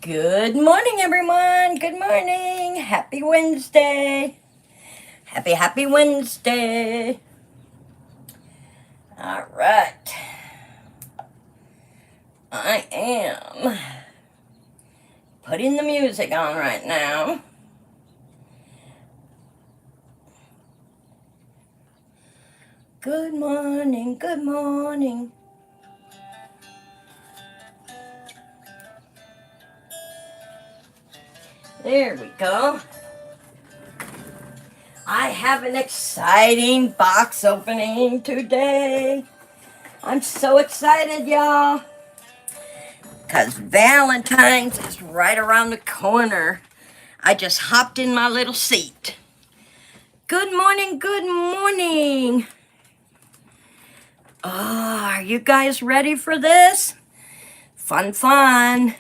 Good morning, everyone. Good morning. Happy Wednesday. Happy Wednesday. All right. I am putting the music on right now. Good morning. Good morning. There we go. I have an exciting box opening today. I'm so excited, y'all, because Valentine's is right around the corner. I just hopped in my little seat. Good morning, good morning. Oh, are you guys ready for this? Fun.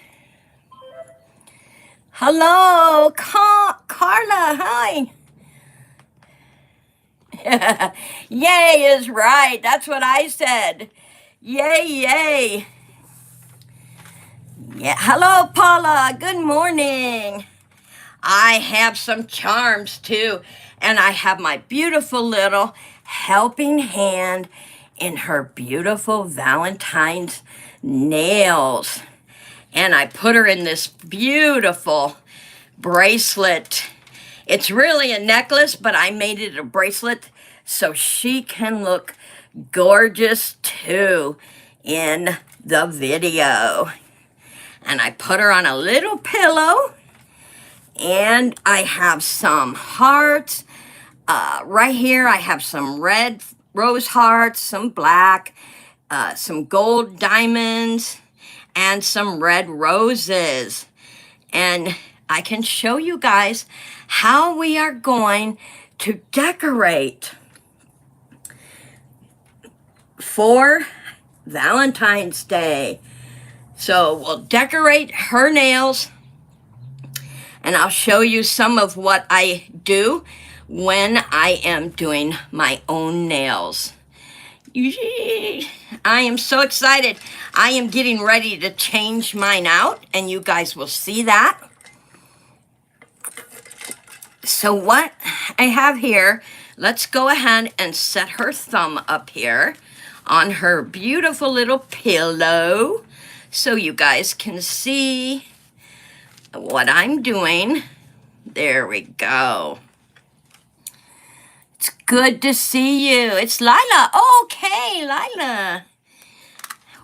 Hello, Carla, hi. Yay is right. That's what I said. Yay. Yeah. Hello, Paula. Good morning. I have some charms too, and I have my beautiful little helping hand in her beautiful Valentine's nails. And I put her in this beautiful bracelet. It's really a necklace, but I made it a bracelet so she can look gorgeous too in the video. And I put her on a little pillow, and I have some hearts. Right here I have some red rose hearts, some black, some gold diamonds, and some red roses. And I can show you guys how we are going to decorate for Valentine's Day. So we'll decorate her nails, and I'll show you some of what I do when I am doing my own nails. I am so excited. I am getting ready to change mine out, and you guys will see that. So what I have here, let's go ahead and set her thumb up here on her beautiful little pillow so you guys can see what I'm doing. There we go. It's good to see you. It's Lila. Okay, Lila.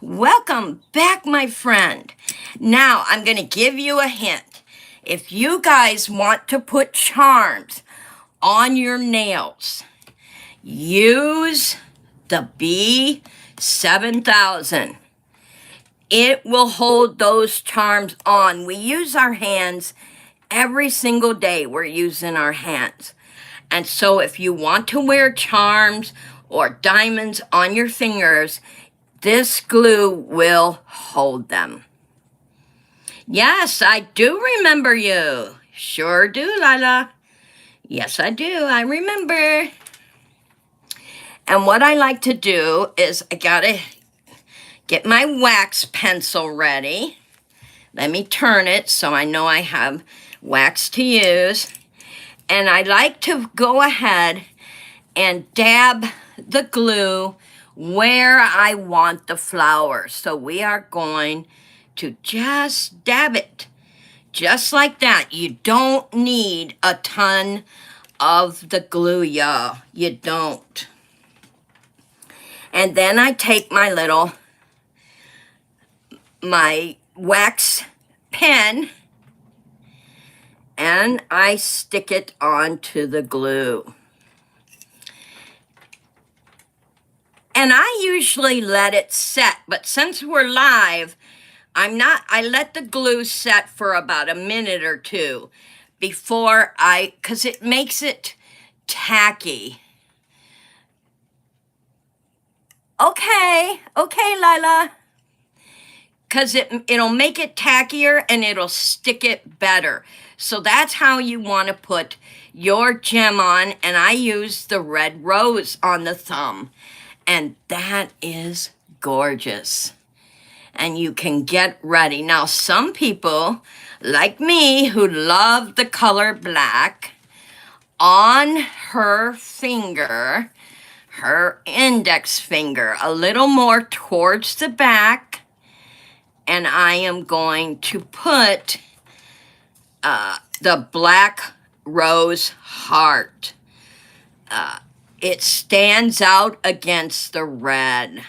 Welcome back, my friend. Now, I'm going to give you a hint. If you guys want to put charms on your nails, use the B7000. It will hold those charms on. We use our hands every single day. We're using our hands. And so if you want to wear charms or diamonds on your fingers, this glue will hold them. Yes, I do remember you. Sure do, Lila. Yes, I do. I remember. And what I like to do is I gotta get my wax pencil ready. Let me turn it so I know I have wax to use. And I like to go ahead and dab the glue where I want the flower. So we are going to just dab it, just like that. You don't need a ton of the glue, y'all. You don't. And then I take my wax pen, and I stick it onto the glue. And I usually let it set, but since we're live, I let the glue set for about a minute or two before because it makes it tacky. Okay, Lila. Because it'll make it tackier and it'll stick it better. So that's how you want to put your gem on. And I use the red rose on the thumb. And that is gorgeous. and you can get ready. Now, some people, like me, who love the color black, on her finger, her index finger, a little more towards the back, and I am going to put the black rose heart. It stands out against the red.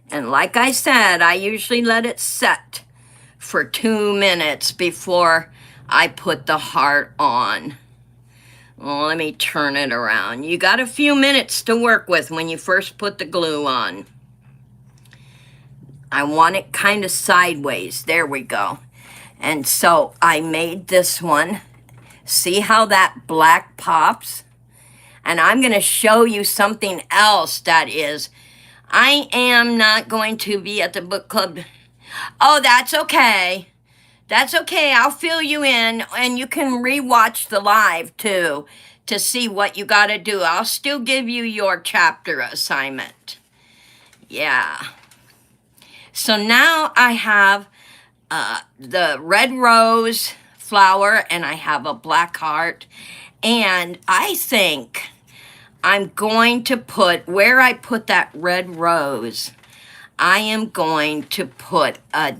And like I said, I usually let it set for 2 minutes before I put the heart on. Well, let me turn it around. You got a few minutes to work with when you first put the glue on. I want it kind of sideways. There we go. And so I made this one. See how that black pops? And I'm going to show you something else that is, I am not going to be at the book club. Oh, that's okay. That's okay. I'll fill you in, and you can rewatch the live too to see what you got to do. I'll still give you your chapter assignment. Yeah. So now I have the red rose flower, and I have a black heart, and I think I'm going to put, where I put that red rose, I am going to put a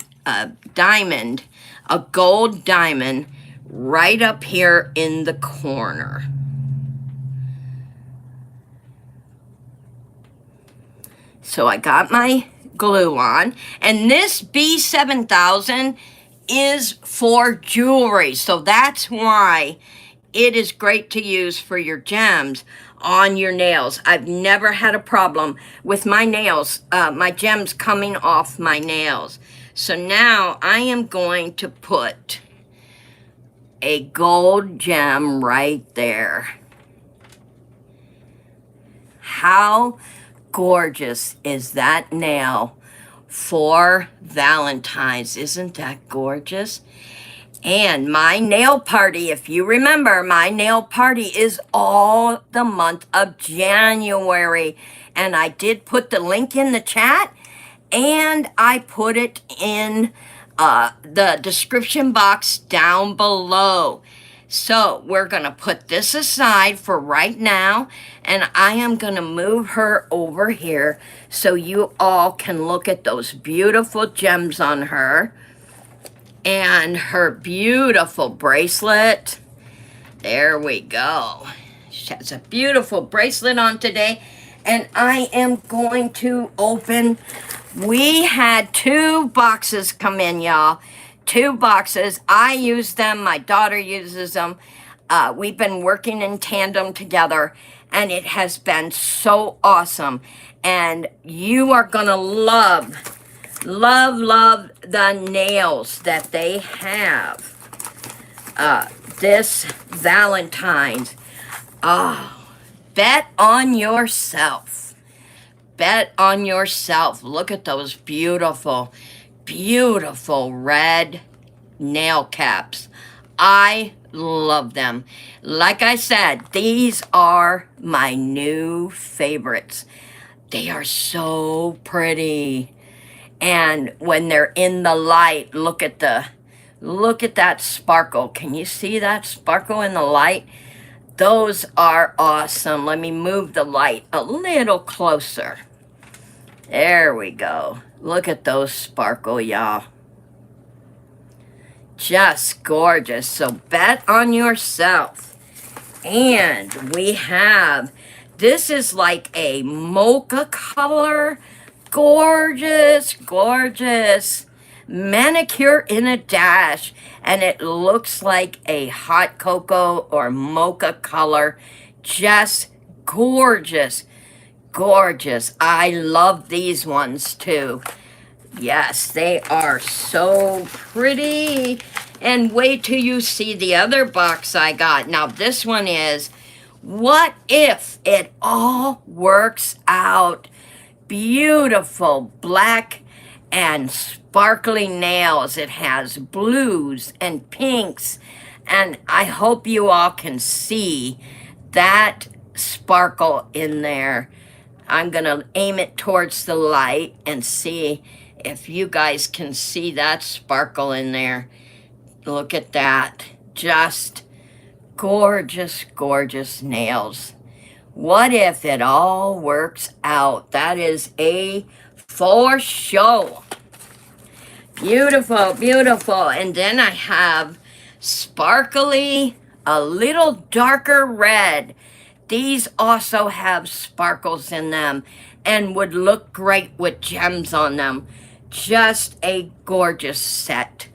diamond, a gold diamond, right up here in the corner. So I got my glue on, and this B7000 is for jewelry, so that's why it is great to use for your gems on your nails. I've never had a problem with my nails, my gems coming off my nails. So now I am going to put a gold gem right there. How gorgeous is that nail for Valentine's? Isn't that gorgeous? And my nail party, if you remember, my nail party is all the month of January. And I did put the link in the chat, and I put it in the description box down below. So we're going to put this aside for right now, and I am going to move her over here so you all can look at those beautiful gems on her. And her beautiful bracelet. There we go. She has a beautiful bracelet on today. And I am going to open. We had 2 boxes come in, y'all. 2 boxes. I use them. My daughter uses them. We've been working in tandem together. And it has been so awesome. And you are going to love the nails that they have this Valentine's. Oh, bet on yourself. Bet on yourself. Look at those beautiful, beautiful red nail caps. I love them. Like I said, these are my new favorites. They are so pretty. And when they're in the light, look at that sparkle. Can you see that sparkle in the light? Those are awesome. Let me move the light a little closer. There we go. Look at those sparkle, y'all. Just gorgeous. So bet on yourself. And we have, this is like a mocha color. Gorgeous, gorgeous manicure in a dash, and it looks like a hot cocoa or mocha color. Just gorgeous, gorgeous. I love these ones too. Yes, they are so pretty. And wait till you see the other box I got. Now this one is, what if it all works out? Beautiful black and sparkly nails. It has blues and pinks, and I hope you all can see that sparkle in there. I'm going to aim it towards the light and see if you guys can see that sparkle in there. Look at that. Just gorgeous, gorgeous nails. What if it all works out? That is a for show. Beautiful, beautiful. And then I have sparkly, a little darker red. These also have sparkles in them and would look great with gems on them. Just a gorgeous set.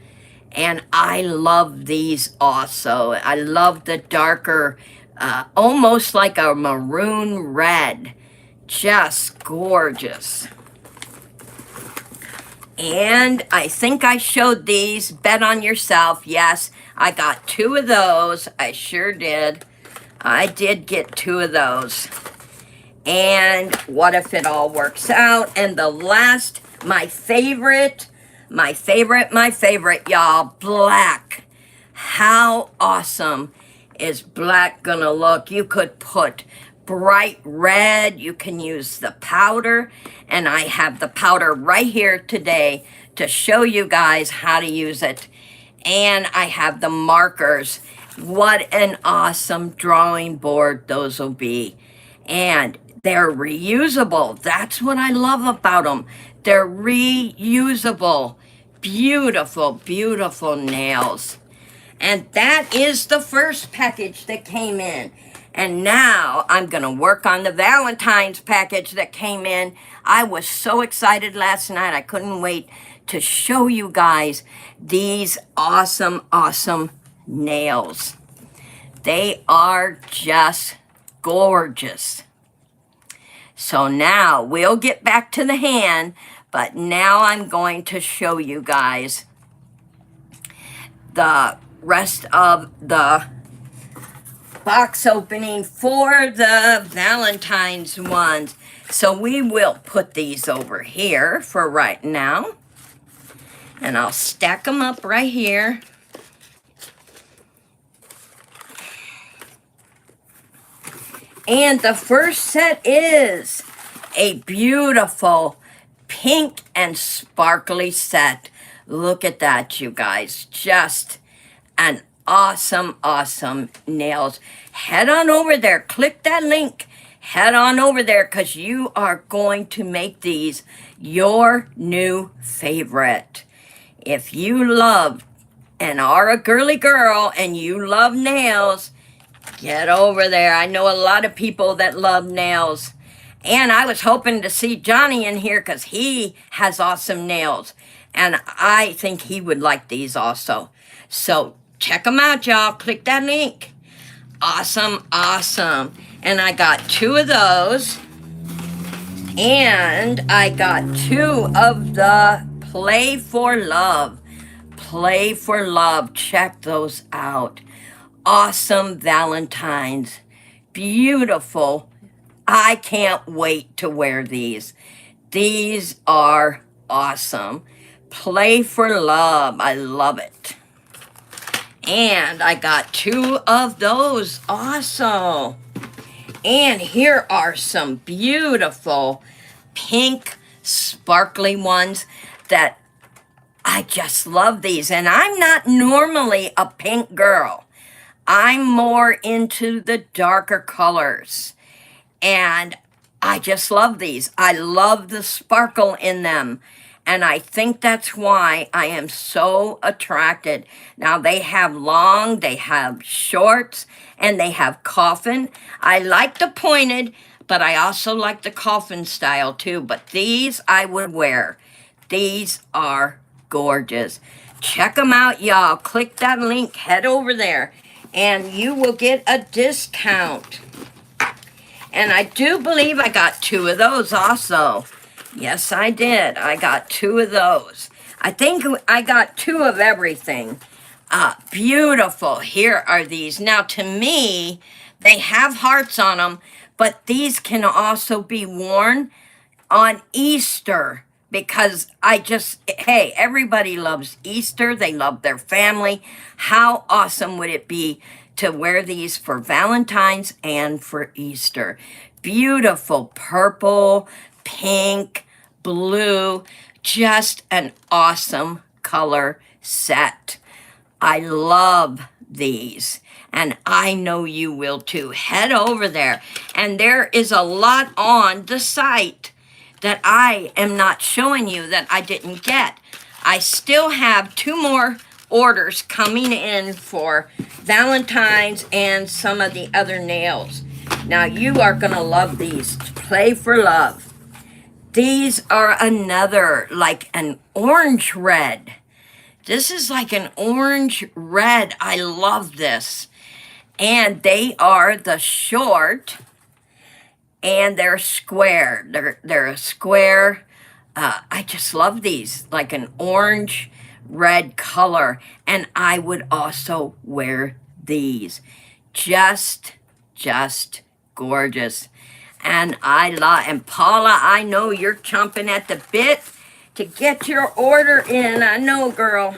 And I love these also. I love the darker, almost like a maroon red. Just gorgeous. And I think I showed these. Bet on yourself. Yes, I got 2 of those. I sure did. I did get 2 of those. And what if it all works out? And the last, my favorite, y'all, black. How awesome is black gonna look? You could put bright red, you can use the powder, and I have the powder right here today to show you guys how to use it. And I have the markers. What an awesome drawing board those will be. And they're reusable. That's what I love about them. They're reusable. Beautiful, beautiful nails. And that is the first package that came in. And now I'm going to work on the Valentine's package that came in. I was so excited last night. I couldn't wait to show you guys these awesome, awesome nails. They are just gorgeous. So now we'll get back to the hand, but now I'm going to show you guys the rest of the box opening for the Valentine's ones. So we will put these over here for right now. And I'll stack them up right here. And the first set is a beautiful pink and sparkly set. Look at that, you guys. Just an awesome, awesome nails. Head on over there. Click that link. Head on over there because you are going to make these your new favorite. If you love and are a girly girl and you love nails, get over there. I know a lot of people that love nails. And I was hoping to see Johnny in here because he has awesome nails. And I think he would like these also. So check them out, y'all. Click that link. Awesome, awesome. And I got 2 of those. And I got 2 of the Play for Love. Play for Love. Check those out. Awesome Valentine's. Beautiful. I can't wait to wear these. These are awesome. Play for Love. I love it. And I got 2 of those also. And here are some beautiful pink sparkly ones that I just love these. And I'm not normally a pink girl. I'm more into the darker colors. And I just love these. I love the sparkle in them. And I think that's why I am so attracted. Now, they have long, they have shorts, and they have coffin. I like the pointed, but I also like the coffin style too. But these I would wear. These are gorgeous. Check them out, y'all. Click that link. Head over there. And you will get a discount. And I do believe I got 2 of those also. Yes, I did. I got 2 of those. I think I got 2 of everything. Beautiful. Here are these. Now, to me, they have hearts on them, but these can also be worn on Easter. Because hey, everybody loves Easter. They love their family. How awesome would it be to wear these for Valentine's and for Easter? beautiful purple, pink, blue, just an awesome color set. I love these, and I know you will too. Head over there, and there is a lot on the site that I am not showing you that I didn't get. I still have 2 more orders coming in for Valentine's and some of the other nails. Now you are gonna love these. Play for Love. These are another, like an orange red. This is like an orange red. I love this. And they are the short, and they're square. They're a square. I just love these, like an orange red color. And I would also wear these. Just gorgeous. And and Paula, I know you're chomping at the bit to get your order in. I know, girl.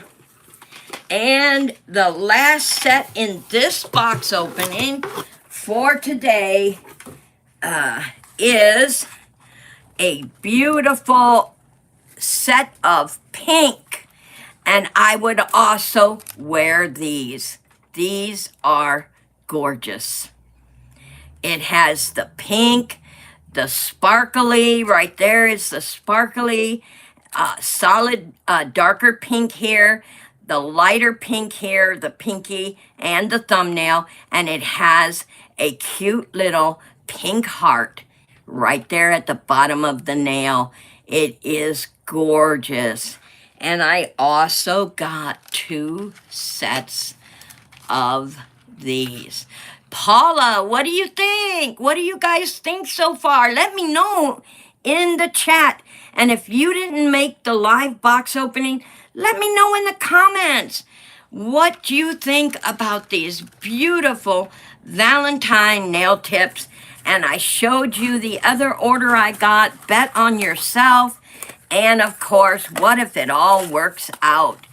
And the last set in this box opening for today is a beautiful set of pink. And I would also wear these. These are gorgeous. It has the pink, the sparkly, right there is the sparkly, solid, darker pink here, the lighter pink here, the pinky, and the thumbnail, and it has a cute little pink heart right there at the bottom of the nail. It is gorgeous. And I also got 2 sets of these. Paula, what do you think? What do you guys think so far? Let me know in the chat. And if you didn't make the live box opening, let me know in the comments. What do you think about these beautiful Valentine nail tips? And I showed you the other order I got, Bet on Yourself. And of course, what if it all works out?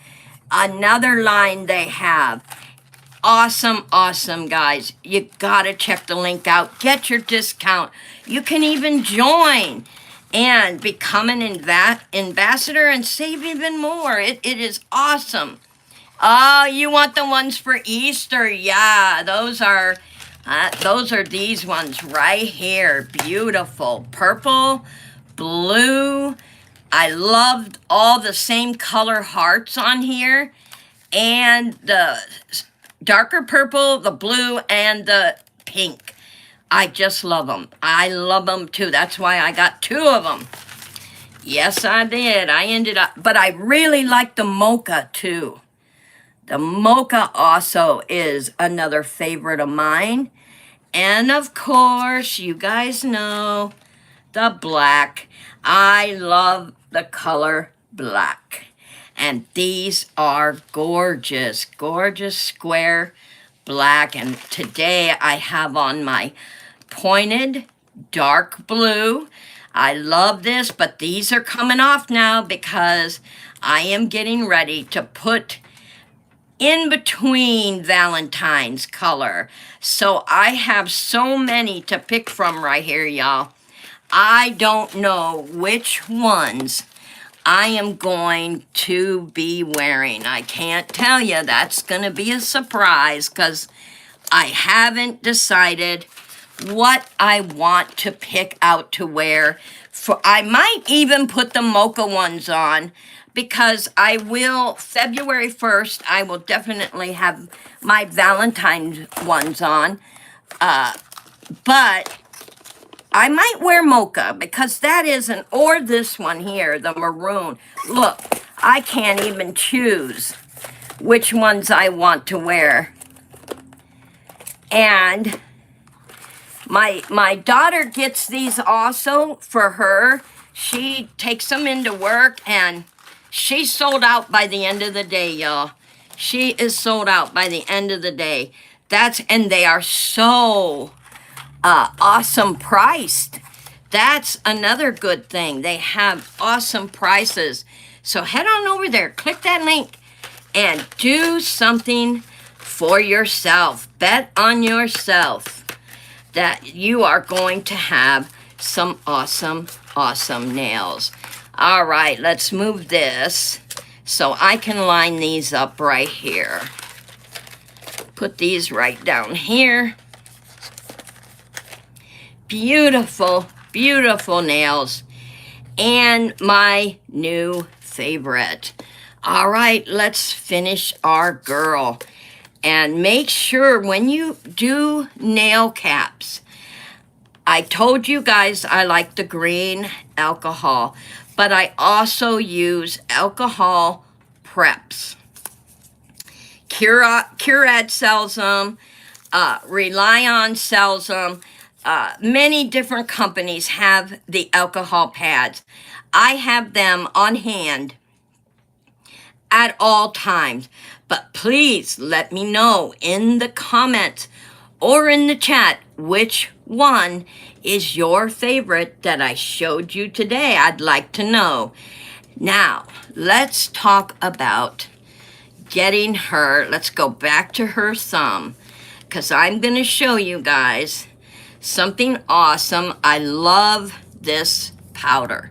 Another line they have. Awesome, guys. You gotta check the link out. Get your discount. You can even join and become an ambassador and save even more. It is awesome. Oh, you want the ones for Easter? Yeah, those are these ones right here. Beautiful. Purple, blue. I loved all the same color hearts on here. And the darker purple, the blue, and the pink. I just love them. I love them too. That's why I got 2 of them. Yes, I did. I ended up, but I really like the mocha too. The mocha also is another favorite of mine. And of course, you guys know the black. I love the color black. And these are gorgeous, gorgeous square black. And today I have on my pointed dark blue. I love this, but these are coming off now because I am getting ready to put in between Valentine's color. So I have so many to pick from right here, y'all. I don't know which ones I am going to be wearing. I can't tell you. That's going to be a surprise because I haven't decided what I want to pick out to wear. I might even put the mocha ones on because I will, February 1st, I will definitely have my Valentine's ones on. But I might wear mocha because that isn't, or this one here, the maroon. Look, I can't even choose which ones I want to wear. And my daughter gets these also for her. She takes them into work and she's sold out by the end of the day, y'all. She is sold out by the end of the day. And they are so awesome priced. That's another good thing. They have awesome prices. So head on over there, click that link, and do something for yourself. Bet on yourself. that you are going to have some awesome, awesome nails. All right, let's move this so I can line these up right here. Put these right down here. Beautiful, beautiful nails. And my new favorite. All right, let's finish our girl. And make sure when you do nail caps, I told you guys I like the green alcohol, but I also use alcohol preps. Curad sells them. Rely On sells them. Many different companies have the alcohol pads. I have them on hand at all times. But please let me know in the comments or in the chat which one is your favorite that I showed you today. I'd like to know. Now, let's talk about getting her. Let's go back to her thumb, because I'm going to show you guys something awesome. I love this powder.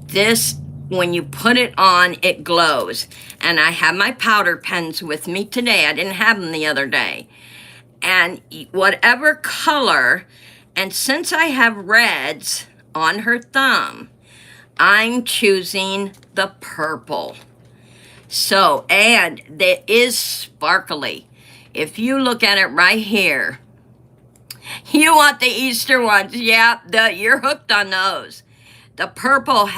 This, when you put it on, it glows. And I have my powder pens with me today. I didn't have them the other day. And whatever color, and since I have reds on her thumb, I'm choosing the purple. So, and it is sparkly. If you look at it right here, you want the Easter ones. Yeah, you're hooked on those. The purple,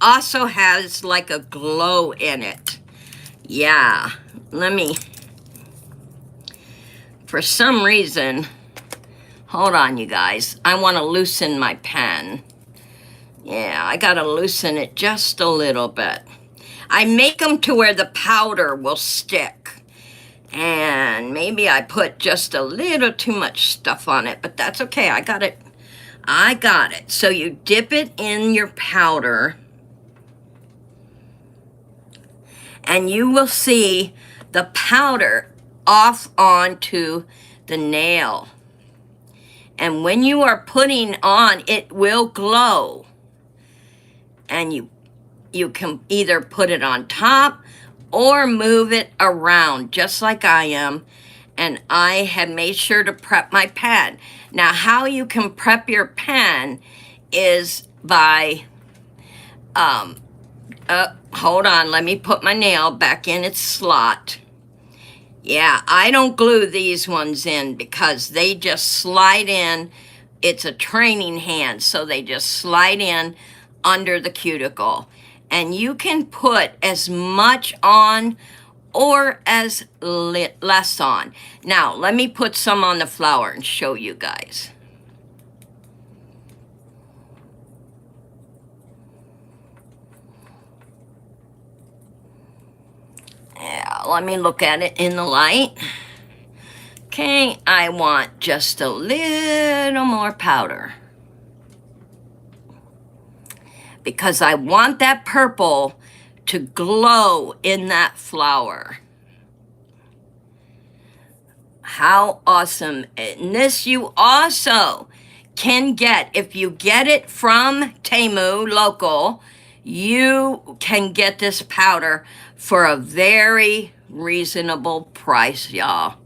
also has like a glow in it. Yeah, for some reason, hold on you guys, I want to loosen my pen. Yeah, I gotta loosen it just a little bit. I make them to where the powder will stick. And maybe I put just a little too much stuff on it, but that's okay, I got it. So you dip it in your powder, and you will see the powder off onto the nail. And when you are putting on, it will glow. And you can either put it on top or move it around, just like I am. And I have made sure to prep my pen. Now, how you can prep your pen is by, hold on, let me put my nail back in its slot. Yeah, I don't glue these ones in because they just slide in. It's a training hand, so they just slide in under the cuticle. And you can put as much on or as less on. Now, let me put some on the flower and show you guys. Yeah, let me look at it in the light. Okay, I want just a little more powder, because I want that purple to glow in that flower. How awesome. And this you also can get, if you get it from Temu local, you can get this powder for a very reasonable price, y'all.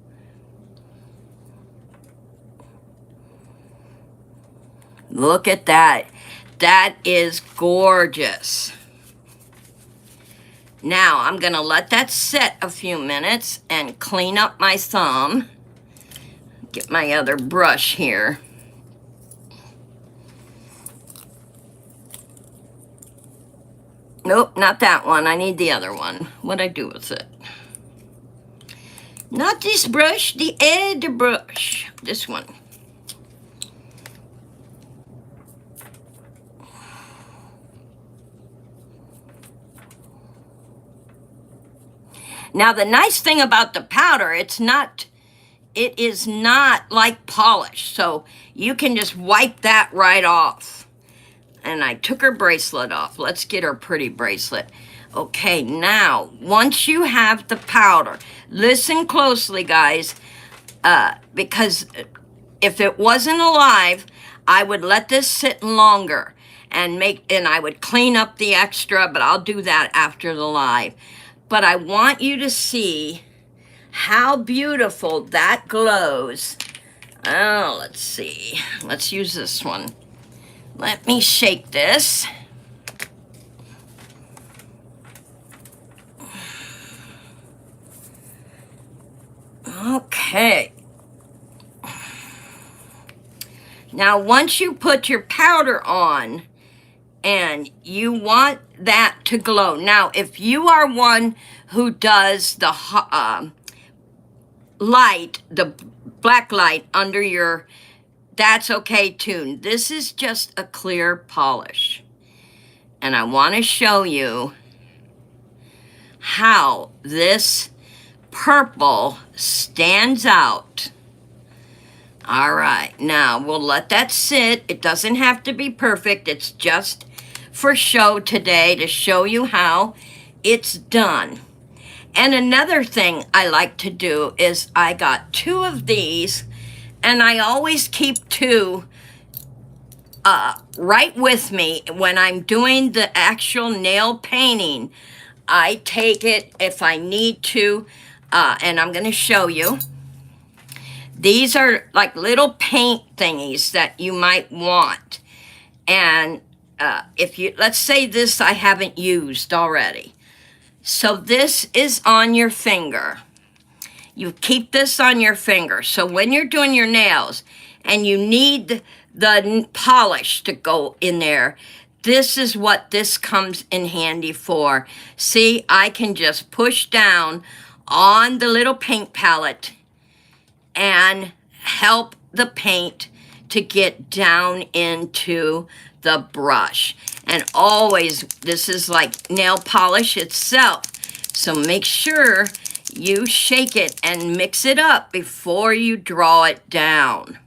Look at that. That is gorgeous. Now, I'm going to let that sit a few minutes and clean up my thumb. Get my other brush here. Nope, not that one. I need the other one. What'd I do with it? Not this brush, the other brush. This one. Now, the nice thing about the powder, it is not like polish, so you can just wipe that right off. And I took her bracelet off. Let's get her pretty bracelet. Okay, now, once you have the powder, listen closely, guys, because if it wasn't alive, I would let this sit longer and I would clean up the extra, but I'll do that after the live. But I want you to see how beautiful that glows. Oh, let's see. Let's use this one. Let me shake this. Okay. Now, once you put your powder on and you want that to glow. Now, if you are one who does the light, the black light under your, that's okay too. This is just a clear polish. And I want to show you how this purple stands out. All right, now we'll let that sit. It doesn't have to be perfect. It's just for show today to show you how it's done. And another thing I like to do is I got 2 of these, and I always keep 2 right with me when I'm doing the actual nail painting. I take it if I need to, and I'm going to show you. These are like little paint thingies that you might want. And if you, let's say this I haven't used already. So this is on your finger. You keep this on your finger. So when you're doing your nails and you need the polish to go in there, this is what this comes in handy for. See, I can just push down on the little paint palette and help the paint to get down into the brush. And always, this is like nail polish itself. So make sure you shake it and mix it up before you draw it down.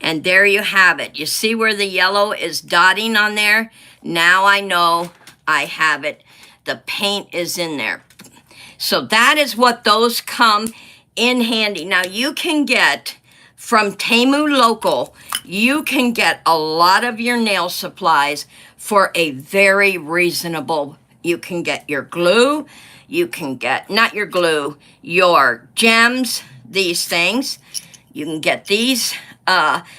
And there you have it. You see where the yellow is dotting on there? Now I know I have it. The paint is in there. So that is what those come in handy. Now you can get from Temu Local, you can get a lot of your nail supplies for a very reasonable. You can get your glue, you can get, not your glue, your gems, these things. You can get these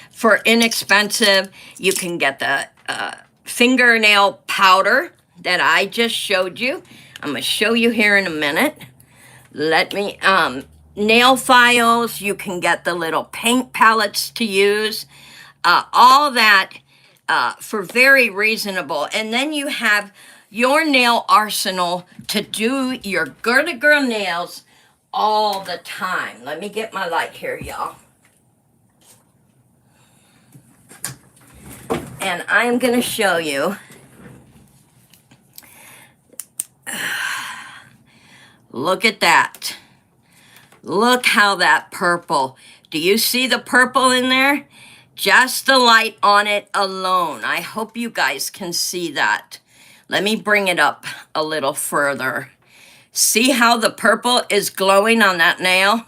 for inexpensive. You can get the fingernail powder that I just showed you. I'm gonna show you here in a minute. Let me, nail files, you can get the little paint palettes to use, all that for very reasonable. And then you have your nail arsenal to do your girl-to-girl nails all the time. Let me get my light here, y'all. And I'm going to show you. Look at that. Look how that purple. Do you see the purple in there? Just the light on it alone. I hope you guys can see that. Let me bring it up a little further. See how the purple is glowing on that nail?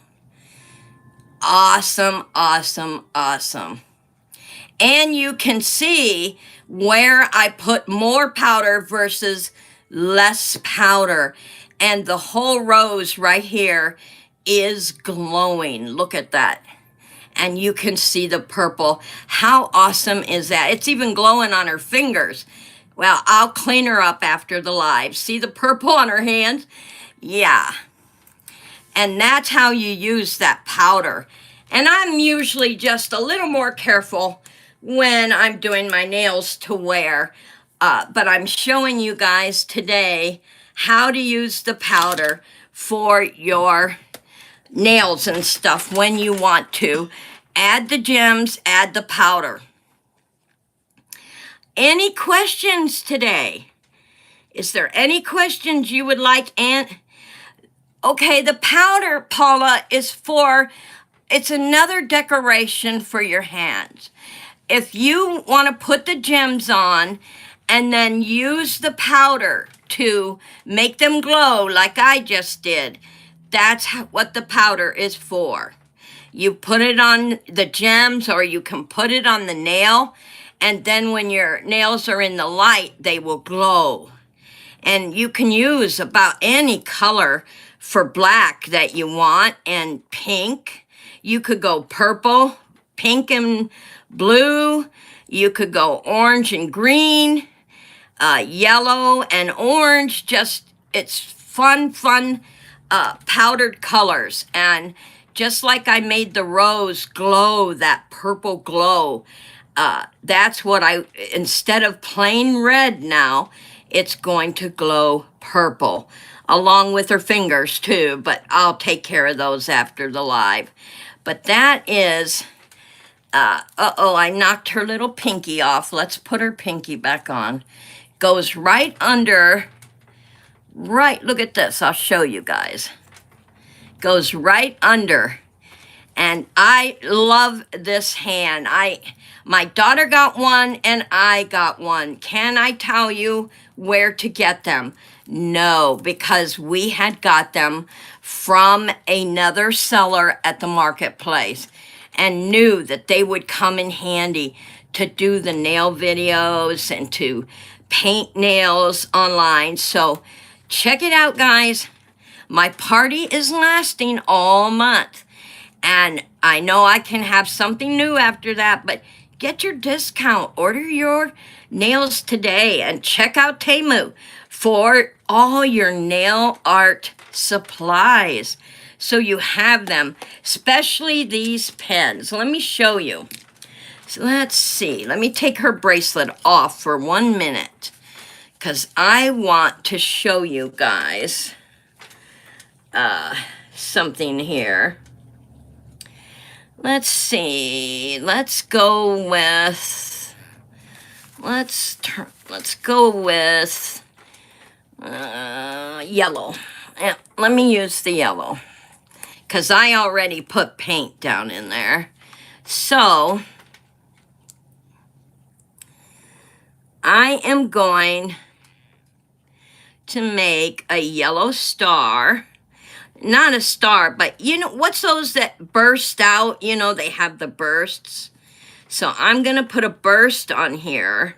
Awesome, awesome, awesome. And you can see where I put more powder versus less powder. And the whole rose right here is glowing. Look at that. And you can see the purple. How awesome is that? It's even glowing on her fingers. Well, I'll clean her up after the live. See the purple on her hands? Yeah. And that's how you use that powder. And I'm usually just a little more careful when I'm doing my nails to wear. But I'm showing you guys today how to use the powder for your nails and stuff when you want to. Add the gems, add the powder. Any questions today? Is there any questions you would like? And okay, the powder, Paula, is it's another decoration for your hands. If you want to put the gems on and then use the powder to make them glow like I just did, that's what the powder is for. You put it on the gems, or you can put it on the nail, and then when your nails are in the light, they will glow. And you can use about any color for black that you want, and pink. You could go purple, pink and blue. You could go orange and green, yellow and orange. Just, it's fun, powdered colors. And just like I made the rose glow, that purple glow, that's what instead of plain red now, it's going to glow purple, along with her fingers too, but I'll take care of those after the live. But that is, I knocked her little pinky off. Let's put her pinky back on. Goes right under, look at this, I'll show you guys. Goes right under. And I love this hand. My daughter got one and I got one. Can I tell you where to get them? No, because we had got them from another seller at the marketplace and knew that they would come in handy to do the nail videos and to paint nails online. So check it out, guys. My party is lasting all month. And I know I can have something new after that, but get your discount. Order your nails today and check out Temu for all your nail art supplies. So you have them, especially these pens. Let me show you. So let's see. Let me take her bracelet off for 1 minute because I want to show you guys something here. Let's see. Let's go with yellow. Yeah, let me use the yellow because I already put paint down in there. So I am going to make a yellow star. Not a star, but you know, what's those that burst out? You know, they have the bursts. So I'm going to put a burst on here.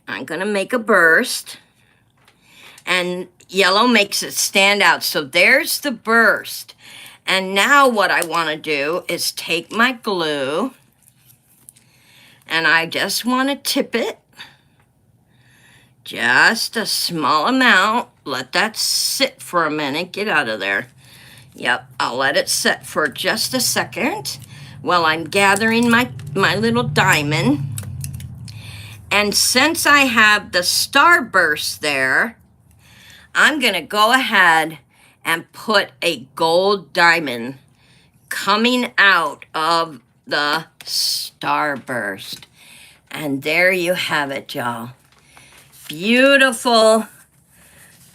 I'm going to make a burst. And yellow makes it stand out. So there's the burst. And now what I want to do is take my glue. And I just want to tip it. Just a small amount. Let that sit for a minute. Get out of there. Yep, I'll let it sit for just a second while I'm gathering my little diamond. And since I have the starburst there, I'm going to go ahead and put a gold diamond coming out of the starburst. And there you have it, y'all. Beautiful,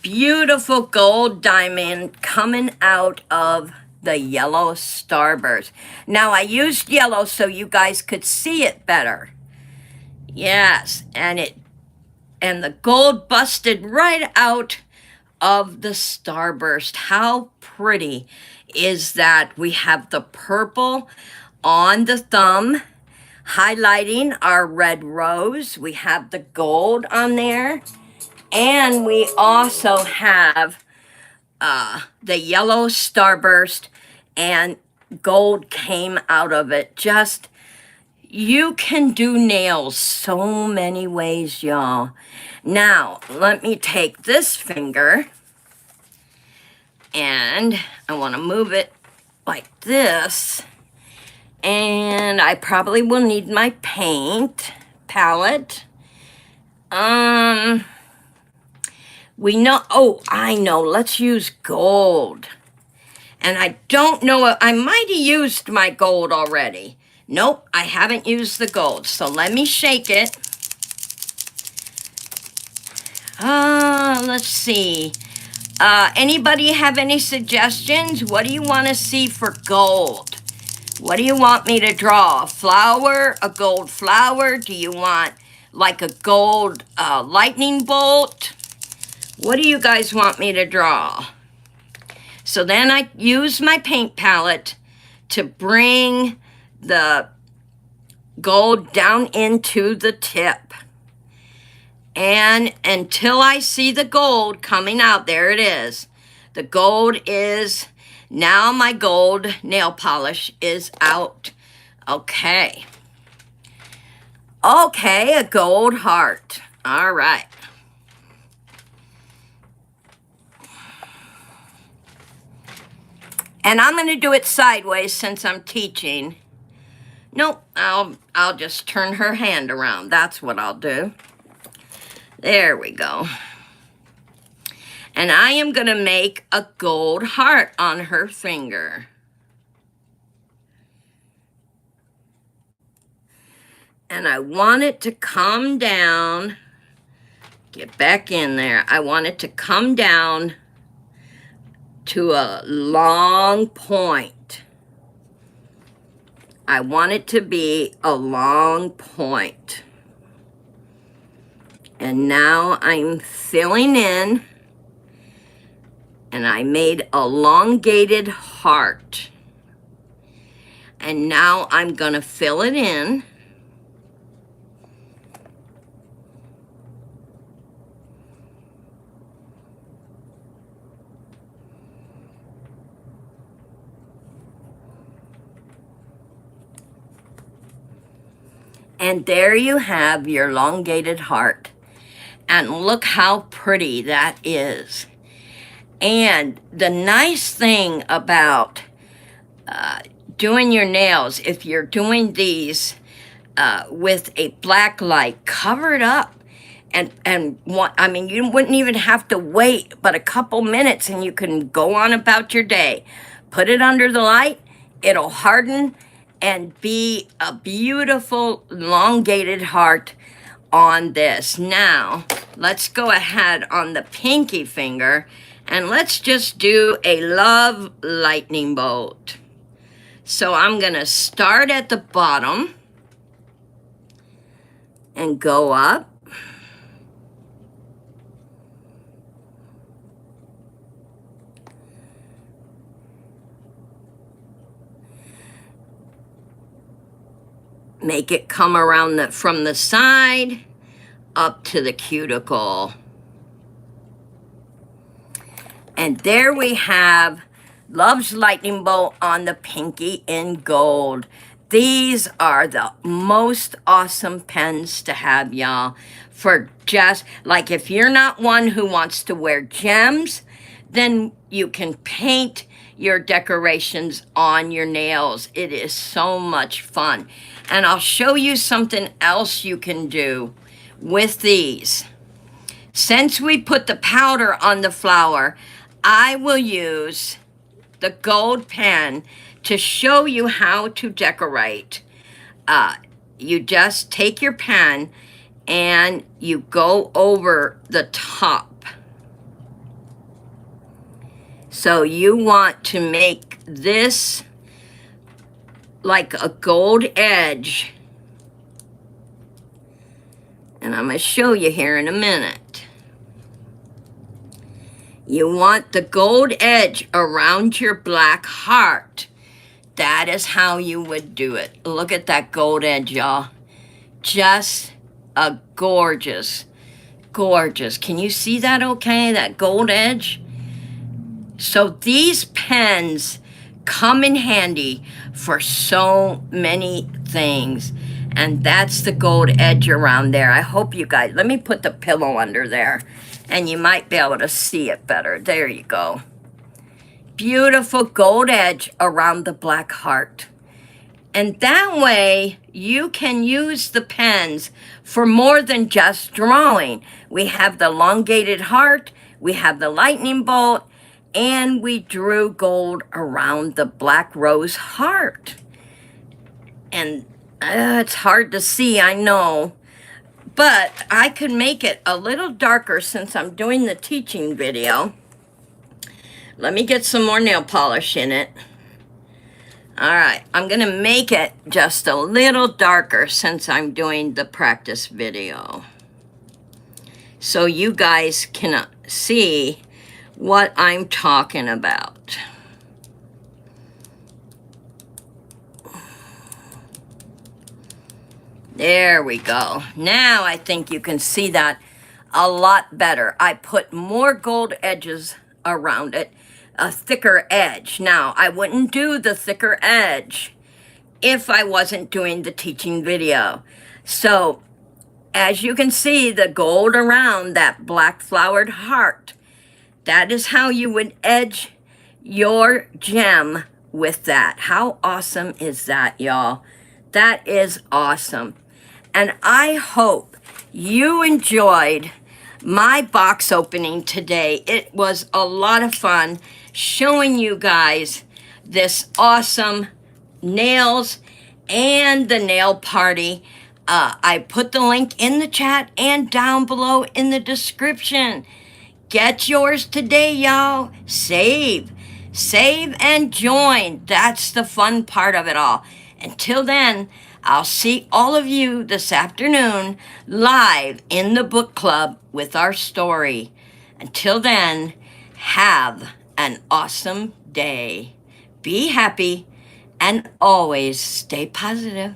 beautiful gold diamond coming out of the yellow starburst. Now, I used yellow so you guys could see it better. Yes, and the gold busted right out of the starburst. How pretty is that? We have the purple on the thumb, highlighting our red rose. We have the gold on there. And we also have the yellow starburst and gold came out of it. Just, you can do nails so many ways, y'all. Now, let me take this finger and I want to move it like this. And I probably will need my paint palette. We know, oh, I know, let's use gold. And I don't know, I might have used my gold already. Nope, I haven't used the gold. So let me shake it. Let's see. Anybody have any suggestions? What do you want to see for gold? What do you want me to draw? A flower? A gold flower? Do you want like a gold lightning bolt? What do you guys want me to draw? So then I use my paint palette to bring the gold down into the tip. And until I see the gold coming out, there it is. The gold is, now my gold nail polish is out. Okay. Okay, a gold heart. All right. And I'm going to do it sideways since I'm teaching. Nope, I'll just turn her hand around. That's what I'll do. There we go. And I am going to make a gold heart on her finger. And I want it to come down. Get back in there. I want it to come down to a long point. I want it to be a long point. And now I'm filling in, and I made a elongated heart. And now I'm going to fill it in. And there you have your elongated heart. And look how pretty that is. And the nice thing about doing your nails, if you're doing these with a black light, cover it up. I mean, you wouldn't even have to wait but a couple minutes and you can go on about your day. Put it under the light, it'll harden and be a beautiful elongated heart on this. Now, let's go ahead on the pinky finger and let's just do a love lightning bolt. So I'm gonna start at the bottom and go up. Make it come around from the side up to the cuticle. And there we have Love's Lightning Bolt on the pinky in gold. These are the most awesome pens to have, y'all. For just, like, if you're not one who wants to wear gems, then you can paint your decorations on your nails. It is so much fun. And I'll show you something else you can do with these. Since we put the powder on the flower, I will use the gold pen to show you how to decorate. You just take your pen and you go over the top. So you want to make this like a gold edge. And I'm going to show you here in a minute. You want the gold edge around your black heart. That is how you would do it. Look at that gold edge, y'all. Just a gorgeous, gorgeous. Can you see that okay? That gold edge? So these pens come in handy for so many things. And that's the gold edge around there. I hope you guys, let me put the pillow under there and you might be able to see it better. There you go. Beautiful gold edge around the black heart. And that way you can use the pens for more than just drawing. We have the elongated heart, we have the lightning bolt, and we drew gold around the black rose heart. And it's hard to see, I know, but I could make it a little darker since I'm doing the teaching video. Let me get some more nail polish in it. All right, I'm gonna make it just a little darker since I'm doing the practice video, so you guys can see what I'm talking about. There we go. Now I think you can see that a lot better. I put more gold edges around it, a thicker edge. Now, I wouldn't do the thicker edge if I wasn't doing the teaching video. So, as you can see, the gold around that black flowered heart, that is how you would edge your gem with that. How awesome is that, y'all? That is awesome. And I hope you enjoyed my box opening today. It was a lot of fun showing you guys this awesome nails and the nail party. I put the link in the chat and down below in the description. Get yours today, y'all. Save and join. That's the fun part of it all. Until then, I'll see all of you this afternoon live in the book club with our story. Until then, have an awesome day. Be happy and always stay positive.